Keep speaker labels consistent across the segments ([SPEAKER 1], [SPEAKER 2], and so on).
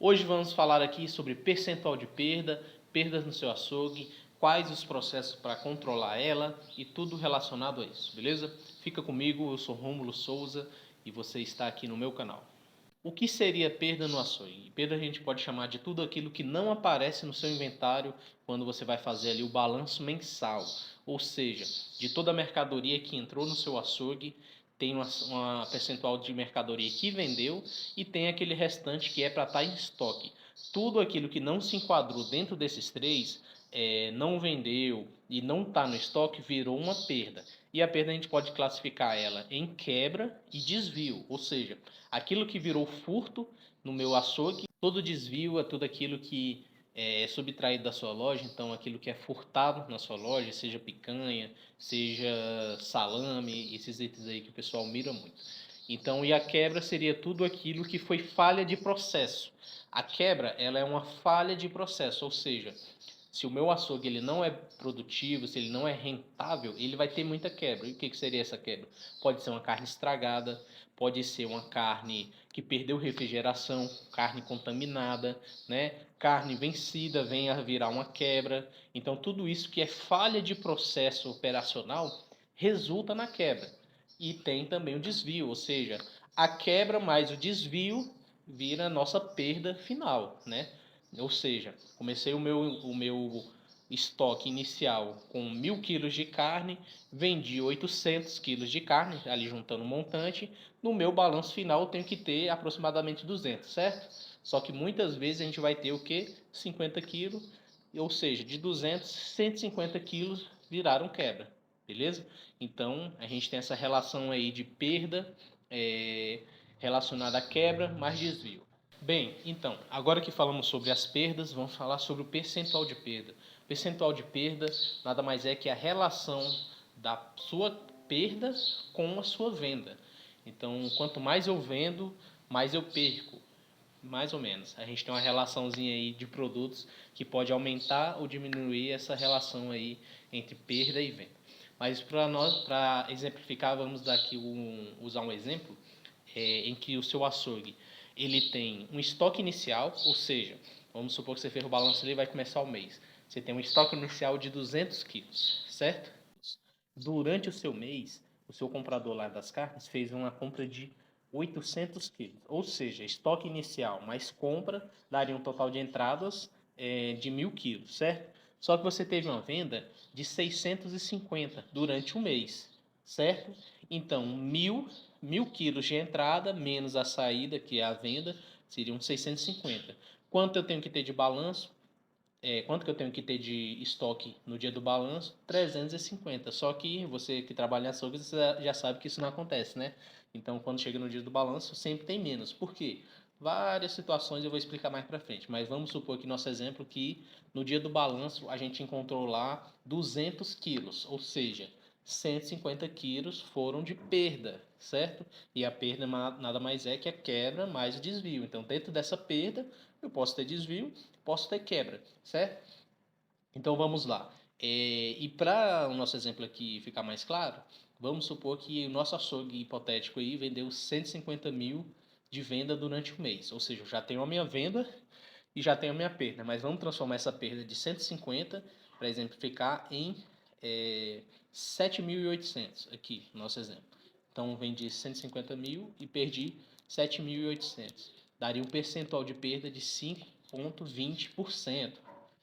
[SPEAKER 1] Hoje vamos falar aqui sobre percentual de perda, perdas no seu açougue, quais os processos para controlar ela e tudo relacionado a isso, beleza? Fica comigo, eu sou Rômulo Souza e você está aqui no meu canal. O que seria perda no açougue? Perda a gente pode chamar de tudo aquilo que não aparece no seu inventário quando você vai fazer ali o balanço mensal. Ou seja, de toda a mercadoria que entrou no seu açougue, tem uma percentual de mercadoria que vendeu e tem aquele restante que é para estar em estoque. Tudo aquilo que não se enquadrou dentro desses três, não vendeu e não está no estoque, virou uma perda. E a perda a gente pode classificar ela em quebra e desvio, ou seja, aquilo que virou furto no meu açougue, todo desvio é tudo aquilo que é subtraído da sua loja, então aquilo que é furtado na sua loja, seja picanha, seja salame, esses itens aí que o pessoal mira muito. Então, e a quebra seria tudo aquilo que foi falha de processo. A quebra, ela é uma falha de processo, ou seja, se o meu açougue ele não é produtivo, se ele não é rentável, ele vai ter muita quebra. E o que seria essa quebra? Pode ser uma carne estragada, pode ser uma carne que perdeu refrigeração, carne contaminada, né? Carne vencida vem a virar uma quebra. Então tudo isso que é falha de processo operacional resulta na quebra. E tem também o desvio, ou seja, a quebra mais o desvio vira a nossa perda final, né? Ou seja, comecei o meu estoque inicial com 1.000 quilos de carne, vendi 800 quilos de carne, ali juntando o montante, no meu balanço final eu tenho que ter aproximadamente 200, certo? Só que muitas vezes a gente vai ter o que? 50 quilos, ou seja, de 200, 150 quilos viraram quebra, beleza? Então a gente tem essa relação aí de perda relacionada à quebra mais desvio. Bem, então, agora que falamos sobre as perdas, vamos falar sobre o percentual de perda. O percentual de perda nada mais é que a relação da sua perda com a sua venda. Então, quanto mais eu vendo, mais eu perco, mais ou menos. A gente tem uma relaçãozinha aí de produtos que pode aumentar ou diminuir essa relação aí entre perda e venda. Mas para exemplificar, vamos usar um exemplo em que o seu açougue ele tem um estoque inicial, ou seja, vamos supor que você fez o balanço ali e vai começar o mês. Você tem um estoque inicial de 200 quilos, certo? Durante o seu mês, o seu comprador lá das carnes fez uma compra de 800 quilos. Ou seja, estoque inicial mais compra daria um total de entradas de 1.000 quilos, certo? Só que você teve uma venda de 650 durante o mês, certo? Então, 1.000 quilos de entrada menos a saída, que é a venda, seriam 650. Quanto eu tenho que ter de balanço? Quanto que eu tenho que ter de estoque no dia do balanço? 350. Só que você que trabalha em açougue, você já sabe que isso não acontece, né? Então, quando chega no dia do balanço, sempre tem menos. Por quê? Várias situações eu vou explicar mais para frente, mas vamos supor que nosso exemplo que no dia do balanço a gente encontrou lá 200 quilos, ou seja, 150 quilos foram de perda, certo? E a perda nada mais é que a quebra mais o desvio. Então, dentro dessa perda, eu posso ter desvio, posso ter quebra, certo? Então vamos lá. E para o nosso exemplo aqui ficar mais claro, vamos supor que o nosso açougue hipotético aí vendeu 150 mil de venda durante o mês. Ou seja, eu já tenho a minha venda e já tenho a minha perda. Mas vamos transformar essa perda de 150 para exemplificar em 7.800 aqui, no nosso exemplo. Então vendi 150 mil e perdi 7.800. Daria um percentual de perda de 5,20%.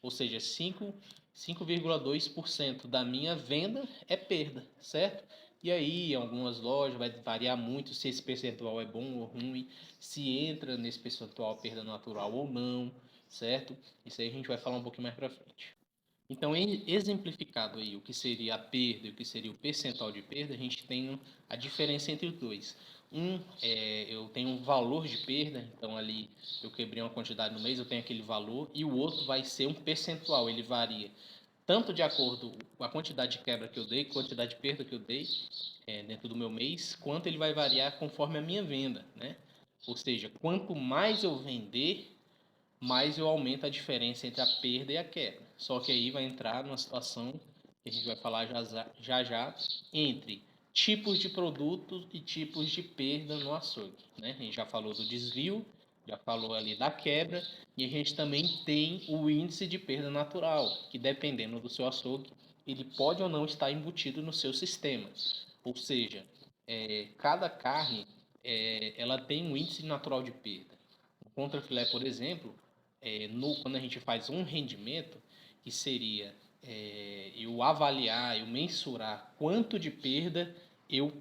[SPEAKER 1] Ou seja, 5,2% da minha venda é perda, certo? E aí, em algumas lojas vai variar muito se esse percentual é bom ou ruim, se entra nesse percentual perda natural ou não, certo? Isso aí a gente vai falar um pouquinho mais para frente. Então, exemplificado aí o que seria a perda e o que seria o percentual de perda, a gente tem a diferença entre os dois. Eu tenho um valor de perda, então ali eu quebrei uma quantidade no mês, eu tenho aquele valor, e o outro vai ser um percentual, ele varia tanto de acordo com a quantidade de quebra que eu dei, quantidade de perda que eu dei dentro do meu mês, quanto ele vai variar conforme a minha venda, né? Ou seja, quanto mais eu vender, mais eu aumento a diferença entre a perda e a quebra. Só que aí vai entrar numa situação que a gente vai falar já entre tipos de produtos e tipos de perda no açougue, né? A gente já falou do desvio já falou ali da quebra, e a gente também tem o índice de perda natural, que dependendo do seu açougue, ele pode ou não estar embutido no seu sistema. Ou seja, cada carne ela tem um índice natural de perda. O contrafilé, por exemplo, quando a gente faz um rendimento, que seria eu avaliar, eu mensurar quanto de perda eu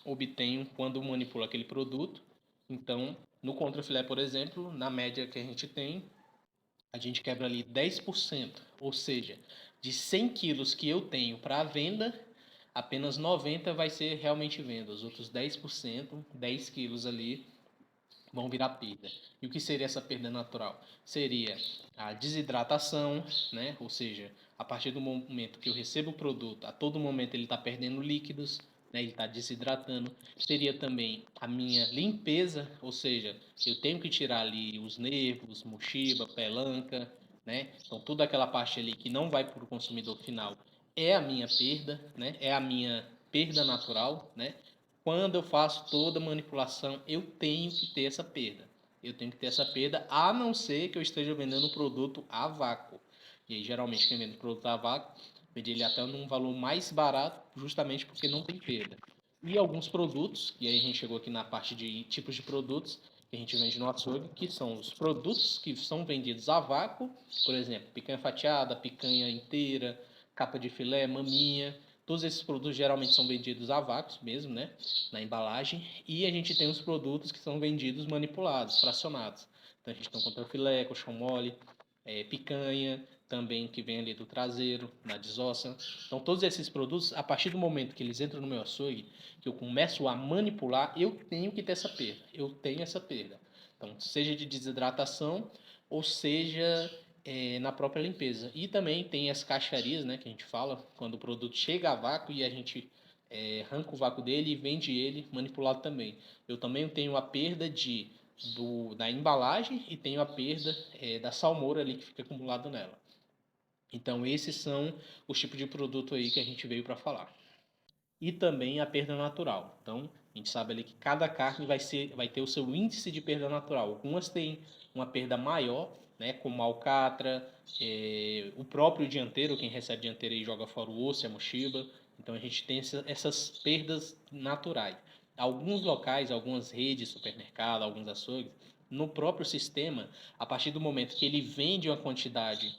[SPEAKER 1] obtenho quando manipulo aquele produto. Então, no contrafilé, por exemplo, na média que a gente quebra ali 10%, ou seja, de 100 quilos que eu tenho para a venda, apenas 90 vai ser realmente venda. Os outros 10%, 10 quilos ali, vão virar perda. E o que seria essa perda natural? Seria a desidratação, né? Ou seja, a partir do momento que eu recebo o produto, a todo momento ele está perdendo líquidos, né? Ele está desidratando. Seria também a minha limpeza, ou seja, eu tenho que tirar ali os nervos, mochiba, pelanca, né? Então toda aquela parte ali que não vai para o consumidor final é a minha perda, né? É a minha perda natural, né? Quando eu faço toda manipulação, eu tenho que ter essa perda. Eu tenho que ter essa perda, a não ser que eu esteja vendendo um produto a vácuo. E aí, geralmente, quem vende produto a vácuo, vende ele até num valor mais barato, justamente porque não tem perda. E alguns produtos, e aí a gente chegou aqui na parte de tipos de produtos que a gente vende no açougue, que são os produtos que são vendidos a vácuo, por exemplo, picanha fatiada, picanha inteira, capa de filé, maminha. Todos esses produtos geralmente são vendidos a vácuo mesmo, né? Na embalagem. E a gente tem os produtos que são vendidos manipulados, fracionados. Então a gente tem o contrafilé, colchão mole, picanha, também que vem ali do traseiro, na desossa. Então todos esses produtos, a partir do momento que eles entram no meu açougue, que eu começo a manipular, eu tenho que ter essa perda. Eu tenho essa perda. Então, seja de desidratação ou seja na própria limpeza. E também tem as caixarias, né, que a gente fala, quando o produto chega a vácuo e a gente arranca o vácuo dele e vende ele manipulado também. Eu também tenho a perda da embalagem e tenho a perda da salmoura ali que fica acumulado nela. Então esses são os tipos de produto aí que a gente veio para falar. E também a perda natural. Então, a gente sabe ali que cada carne vai ter o seu índice de perda natural. Algumas têm uma perda maior, né, como a alcatra, o próprio dianteiro, quem recebe dianteiro e joga fora o osso, é a mochiba. Então, a gente tem essas perdas naturais. Alguns locais, algumas redes, supermercado, alguns açougues, no próprio sistema, a partir do momento que ele vende uma quantidade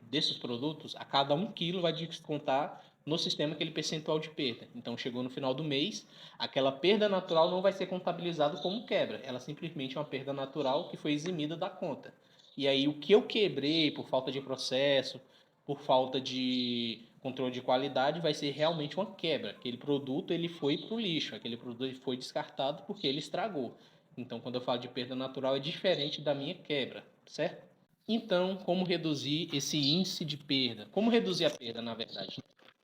[SPEAKER 1] desses produtos, a cada 1 quilo vai descontar no sistema aquele percentual de perda. Então, chegou no final do mês, aquela perda natural não vai ser contabilizada como quebra. Ela simplesmente é uma perda natural que foi eximida da conta. E aí, o que eu quebrei por falta de processo, por falta de controle de qualidade, vai ser realmente uma quebra. Aquele produto ele foi para o lixo, aquele produto ele foi descartado porque ele estragou. Então, quando eu falo de perda natural, é diferente da minha quebra, certo? Então, como reduzir esse índice de perda? Como reduzir a perda, na verdade?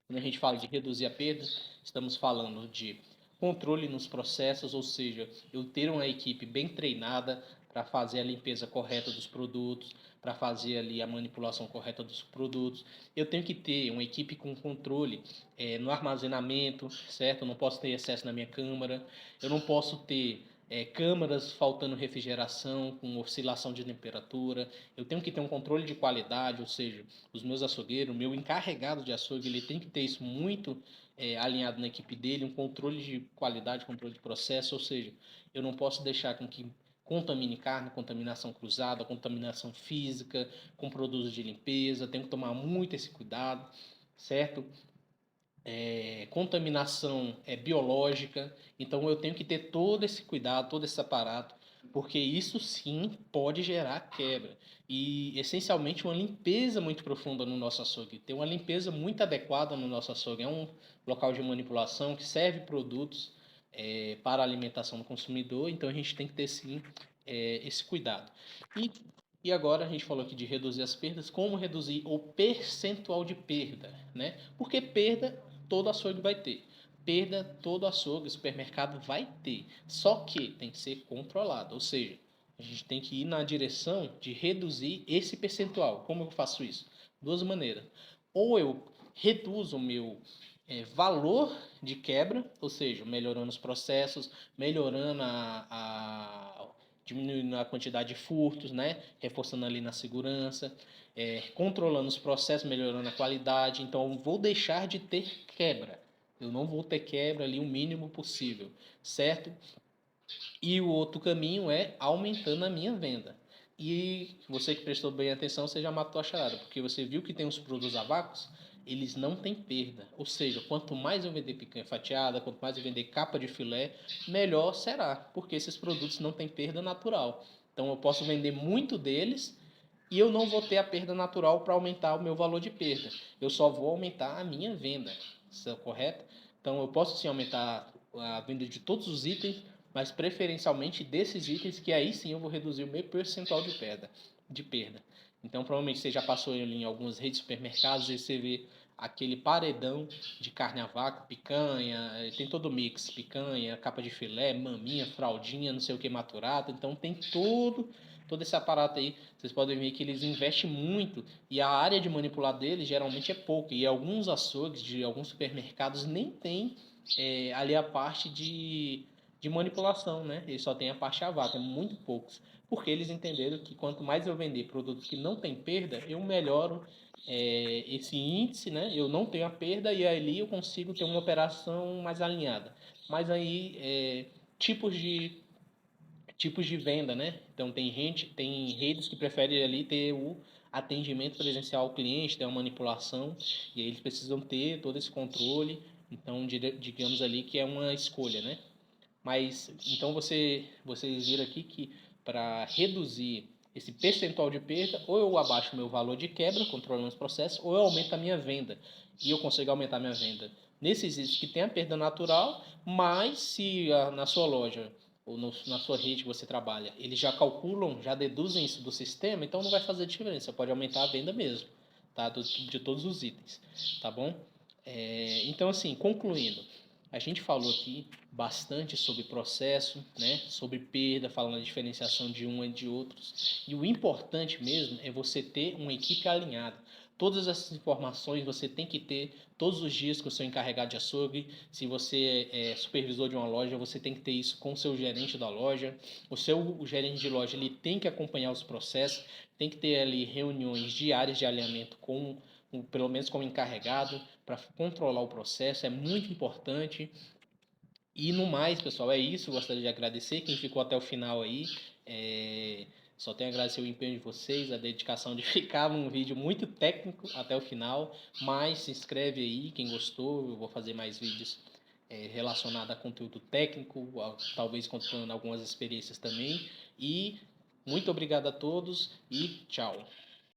[SPEAKER 1] Quando a gente fala de reduzir a perda, estamos falando de controle nos processos, ou seja, eu ter uma equipe bem treinada para fazer a limpeza correta dos produtos, para fazer ali a manipulação correta dos produtos. Eu tenho que ter uma equipe com controle no armazenamento, certo? Eu não posso ter excesso na minha câmara, eu não posso ter câmaras faltando refrigeração, com oscilação de temperatura. Eu tenho que ter um controle de qualidade, ou seja, os meus açougueiros, o meu encarregado de açougue, ele tem que ter isso muito alinhado na equipe dele, um controle de qualidade, controle de processo, ou seja, eu não posso deixar com que contamine carne, contaminação cruzada, contaminação física, com produtos de limpeza, tenho que tomar muito esse cuidado, certo? Contaminação biológica. Então eu tenho que ter todo esse cuidado, todo esse aparato, porque isso sim pode gerar quebra. E essencialmente uma limpeza muito profunda no nosso açougue. Ter uma limpeza muito adequada no nosso açougue. É um local de manipulação que serve produtos para a alimentação do consumidor, então a gente tem que ter sim esse cuidado. E agora a gente falou aqui de reduzir as perdas, como reduzir o percentual de perda, né? Porque perda todo açougue vai ter. Perda todo açougue, supermercado vai ter. Só que tem que ser controlado, ou seja, a gente tem que ir na direção de reduzir esse percentual. Como eu faço isso? Duas maneiras. Ou eu reduzo o meu valor de quebra, ou seja, melhorando os processos, melhorando diminuindo a quantidade de furtos, né? Reforçando ali na segurança, controlando os processos, melhorando a qualidade. Então, eu vou deixar de ter quebra. Eu não vou ter quebra ali o mínimo possível, certo? E o outro caminho é aumentando a minha venda. E você que prestou bem atenção, você já matou a charada, porque você viu que tem os produtos a vácuos, eles não têm perda. Ou seja, quanto mais eu vender picanha fatiada, quanto mais eu vender capa de filé, melhor será, porque esses produtos não têm perda natural. Então eu posso vender muito deles e eu não vou ter a perda natural para aumentar o meu valor de perda. Eu só vou aumentar a minha venda, isso é correto? Então eu posso sim aumentar a venda de todos os itens, mas preferencialmente desses itens que aí sim eu vou reduzir o meu percentual de perda. Então provavelmente você já passou ali em algumas redes de supermercados e você vê aquele paredão de carne a vácuo, picanha, tem todo o mix, picanha, capa de filé, maminha, fraldinha, não sei o que maturado, então tem todo esse aparato aí. Vocês podem ver que eles investem muito e a área de manipular deles geralmente é pouca, e alguns açougues de alguns supermercados nem tem ali a parte de manipulação, né? Eles só têm a parte a vácuo, é muito poucos. Porque eles entenderam que quanto mais eu vender produtos que não têm perda, eu melhoro esse índice, né? Eu não tenho a perda e ali eu consigo ter uma operação mais alinhada. Mas aí, tipos de venda, né? Então tem redes que preferem ali ter o atendimento presencial ao cliente, ter uma manipulação, e aí eles precisam ter todo esse controle. Então, digamos ali que é uma escolha, né? Mas então vocês viram aqui que para reduzir esse percentual de perda, ou eu abaixo o meu valor de quebra, controlando os processos, ou eu aumento a minha venda. E eu consigo aumentar a minha venda nesses itens que tem a perda natural, mas se na sua loja ou na sua rede que você trabalha, eles já calculam, já deduzem isso do sistema, então não vai fazer diferença, pode aumentar a venda mesmo, tá? De todos os itens, tá bom? Então, assim, concluindo, a gente falou aqui bastante sobre processo, né? Sobre perda, falando da diferenciação de um e de outros. E o importante mesmo é você ter uma equipe alinhada. Todas essas informações você tem que ter todos os dias com o seu encarregado de açougue. Se você é supervisor de uma loja, você tem que ter isso com o seu gerente da loja. O gerente de loja ele tem que acompanhar os processos, tem que ter ali reuniões diárias de alinhamento com pelo menos como encarregado, para controlar o processo, é muito importante. E no mais, pessoal, é isso. Eu gostaria de agradecer quem ficou até o final aí. Só tenho a agradecer o empenho de vocês, a dedicação de ficar num vídeo muito técnico até o final. Mas se inscreve aí, quem gostou, eu vou fazer mais vídeos relacionados a conteúdo técnico, talvez contando algumas experiências também. E muito obrigado a todos e tchau.